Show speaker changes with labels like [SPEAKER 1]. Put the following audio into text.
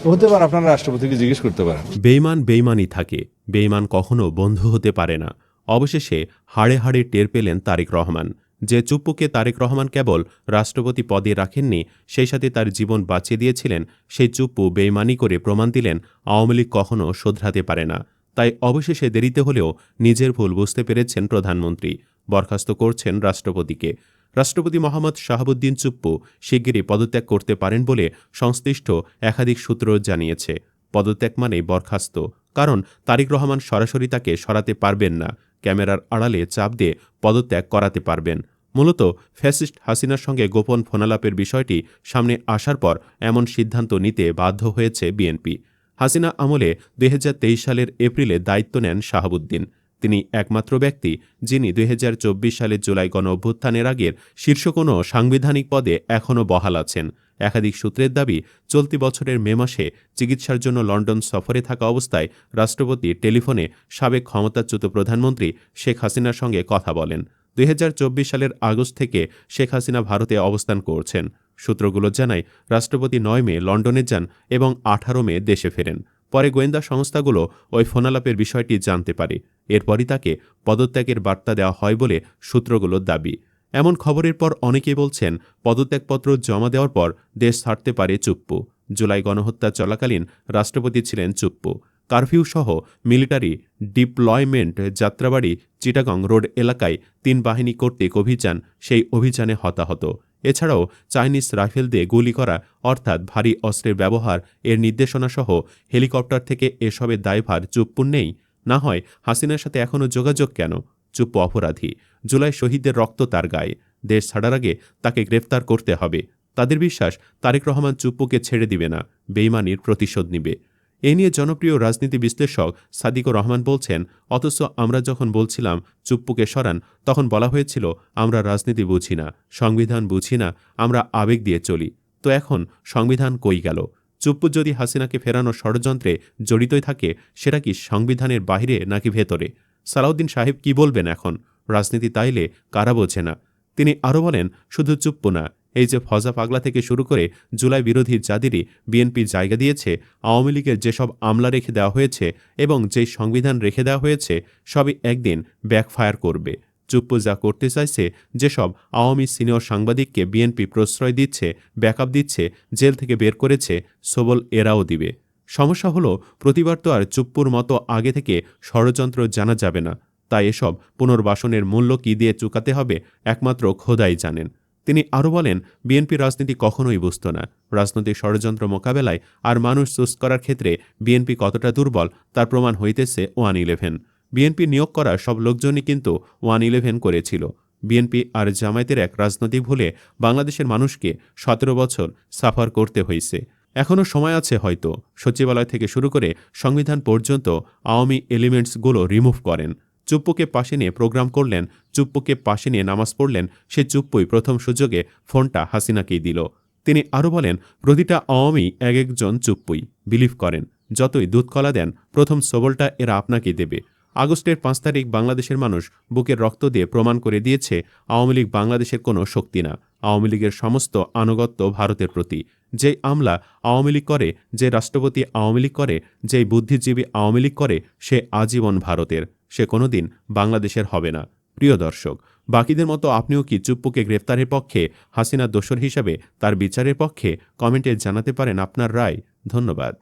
[SPEAKER 1] হতে পারে, আপনারা রাষ্ট্রপতিকে জিজ্ঞেস করতে পারেন।
[SPEAKER 2] বেইমান বেইমানই থাকে, বেইমান কখনো বন্ধু হতে পারে না। অবশেষে হাড়ে হাড়ে টের পেলেন তারেক রহমান যে চুপ্পুকে তারেক রহমান কেবল রাষ্ট্রপতি পদে রাখেননি, সেই সাথে তার জীবন বাঁচিয়ে দিয়েছিলেন। সেই চুপ্পু বেইমানি করে প্রমাণ দিলেন আওয়ামী লীগ কখনো শোধরাতে পারে না। তাই অবশেষে দেরিতে হলেও নিজের ভুল বুঝতে পেরেছেন প্রধানমন্ত্রী, বরখাস্ত করছেন রাষ্ট্রপতিকে। রাষ্ট্রপতি মোহাম্মদ শাহাবুদ্দিন চুপ্পু শিগগিরই পদত্যাগ করতে পারেন বলে সংশ্লিষ্ট একাধিক সূত্র জানিয়েছে। পদত্যাগ মানে বরখাস্ত, কারণ তারেক রহমান সরাসরি তাকে সরাতে পারবেন না, ক্যামেরার আড়ালে চাপ দিয়ে পদত্যাগ করাতে পারবেন। মূলত ফ্যাসিস্ট হাসিনার সঙ্গে গোপন ফোনালাপের বিষয়টি সামনে আসার পর এমন সিদ্ধান্ত নিতে বাধ্য হয়েছে বিএনপি। হাসিনা আমলে ২০২৩ সালের এপ্রিলে দায়িত্ব নেন শাহাবুদ্দিন। তিনি একমাত্র ব্যক্তি যিনি ২০২৪ সালের জুলাই গণ অভ্যুত্থানের আগের শীর্ষ কোনো সাংবিধানিক পদে এখনও বহাল আছেন। একাধিক সূত্রের দাবি, চলতি বছরের মে মাসে চিকিৎসার জন্য লন্ডন সফরে থাকা অবস্থায় রাষ্ট্রপতি টেলিফোনে সাবেক ক্ষমতাচ্যুত প্রধানমন্ত্রী শেখ হাসিনার সঙ্গে কথা বলেন। ২০২৪ সালের আগস্ট থেকে শেখ হাসিনা ভারতে অবস্থান করছেন। সূত্রগুলো জানায়, রাষ্ট্রপতি ৯ মে লন্ডনে যান এবং ১৮ মে দেশে ফেরেন। পরে গোয়েন্দা সংস্থাগুলো ওই ফোনালাপের বিষয়টি জানতে পারে। এরপরই তাকে পদত্যাগের বার্তা দেওয়া হয় বলে সূত্রগুলোর দাবি। এমন খবরের পর অনেকেই বলছেন, পদত্যাগপত্র জমা দেওয়ার পর দেশ ছাড়তে পারে চুপ্পু। জুলাই গণহত্যা চলাকালীন রাষ্ট্রপতি ছিলেন চুপ্পু। কারফিউ সহ military deployment Jatrabari Chittagong road এলাকায় ৩ বাহিনী কর্তৃক অভিযান, সেই অভিযানে হতাহত। এছাড়াও চাইনিজ রাইফেল দিয়ে গুলি করা অর্থাৎ ভারী অস্ত্রের ব্যবহার এর নির্দেশনাসহ হেলিকপ্টার থেকে এসবের দায়ভার চুপ্পুর নেই। না হয় হাসিনার সাথে এখনও যোগাযোগ কেন? চুপ্পু অপরাধী, জুলাই শহীদদের রক্ত তার গায়ে। দেশ ছাড়ার আগে তাকে গ্রেফতার করতে হবে। তাদের বিশ্বাস, তারেক রহমান চুপ্পুকে ছেড়ে দিবে না, বেইমানির প্রতিশোধ নিবে। এ নিয়ে জনপ্রিয় রাজনীতি বিশ্লেষক সাদিকুর রহমান বলছেন, অথচ আমরা যখন বলছিলাম চুপ্পুকে সরান, তখন বলা হয়েছিল আমরা রাজনীতি বুঝি না, সংবিধান বুঝি না, আমরা আবেগ দিয়ে চলি। তো এখন সংবিধান কই গেল? চুপ্পু যদি হাসিনাকে ফেরানোর ষড়যন্ত্রে জড়িতই থাকে, সেটা কি সংবিধানের বাইরে নাকি ভেতরে? সালাউদ্দিন সাহেব কি বলবেন এখন? রাজনীতি তাইলে কারা বোঝে না? তিনি আরও বলেন, শুধু চুপ্পু না, এই যে ফজা পাগলা থেকে শুরু করে জুলাই বিরোধী যাদেরই বিএনপি জায়গা দিয়েছে, আওয়ামী লীগের যেসব আমলা রেখে দেওয়া হয়েছে এবং যেই সংবিধান রেখে দেওয়া হয়েছে, সবই একদিন ব্যাকফায়ার করবে। চুপ্পু যা করতে চাইছে, যেসব আওয়ামী সিনিয়র সাংবাদিককে বিএনপি প্রশ্রয় দিচ্ছে, ব্যাকআপ দিচ্ছে, জেল থেকে বের করেছে, সবল এরাও দিবে। সমস্যা হলো, প্রতিবার তো আর চুপ্পুর মতো আগে থেকে ষড়যন্ত্র জানা যাবে না। তাই এসব পুনর্বাসনের মূল্য কী দিয়ে চুকাতে হবে, একমাত্র খোদাই জানেন। তিনি আরও বলেন, বিএনপি রাজনীতি কখনোই বুঝত না। রাজনৈতিক ষড়যন্ত্র মোকাবেলায় আর মানুষ চুজ করার ক্ষেত্রে বিএনপি কতটা দুর্বল তার প্রমাণ হইতেছে 1-11। বিএনপি নিয়োগ করা সব লোকজনই কিন্তু 1-11 করেছিল। বিএনপি আর জামায়াতের এক রাজনৈতিক ভুলে বাংলাদেশের মানুষকে 17 বছর সাফার করতে হয়েছে। এখনও সময় আছে হয়তো। সচিবালয় থেকে শুরু করে সংবিধান পর্যন্ত আওয়ামী এলিমেন্টসগুলো রিমুভ করেন। চুপ্পুকে পাশে নিয়ে প্রোগ্রাম করলেন, চুপ্পুকে পাশে নিয়ে নামাজ পড়লেন। সে চুপ্পুই প্রথম সুযোগে ফোনটা হাসিনাকেই দিল। তিনি আরও বলেন, প্রতিটা আওয়ামী এক একজন চুপ্পুই বিলিভ করেন, যতই দুধ কলা দেন, প্রথম সবলটা এরা আপনাকেই দেবে। আগস্টের 5 তারিখ বাংলাদেশের মানুষ বুকের রক্ত দিয়ে প্রমাণ করে দিয়েছে, আওয়ামী লীগ বাংলাদেশের কোনো শক্তি না। আওয়ামী লীগের সমস্ত আনুগত্য ভারতের প্রতি। যেই আমলা আওয়ামী লীগ করে, যে রাষ্ট্রপতি আওয়ামী লীগ করে, যেই বুদ্ধিজীবী আওয়ামী লীগ করে, সে আজীবন ভারতের, সে কোনোদিন বাংলাদেশের হবে না। প্রিয় দর্শক, বাকিদের মতো আপনিও কি চুপ্পুকে গ্রেফতারের পক্ষে, হাসিনার দোসর হিসাবে তার বিচারের পক্ষে? কমেন্টে জানাতে পারেন আপনার রায়। ধন্যবাদ।